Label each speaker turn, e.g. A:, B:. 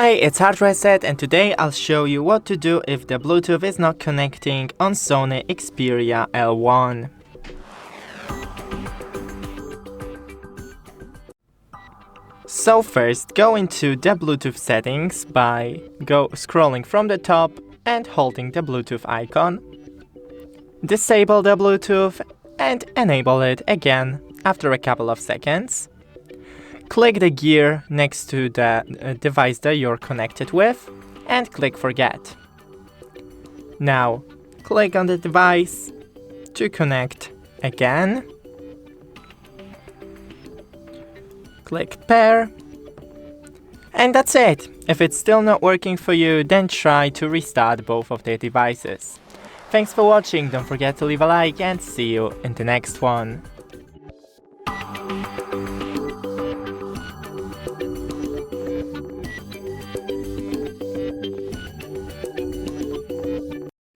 A: Hi, it's HardReset, and today I'll show you what to do if the Bluetooth is not connecting on SONY Xperia L1. So first, go into the Bluetooth settings by scrolling from the top and holding the Bluetooth icon. Disable the Bluetooth and enable it again after a couple of seconds. Click the gear next to the device that you're connected with and click Forget. Now, click on the device to connect again. Click Pair. And that's it. If it's still not working for you, then try to restart both of the devices. Thanks for watching, don't forget to leave a like and see you in the next one.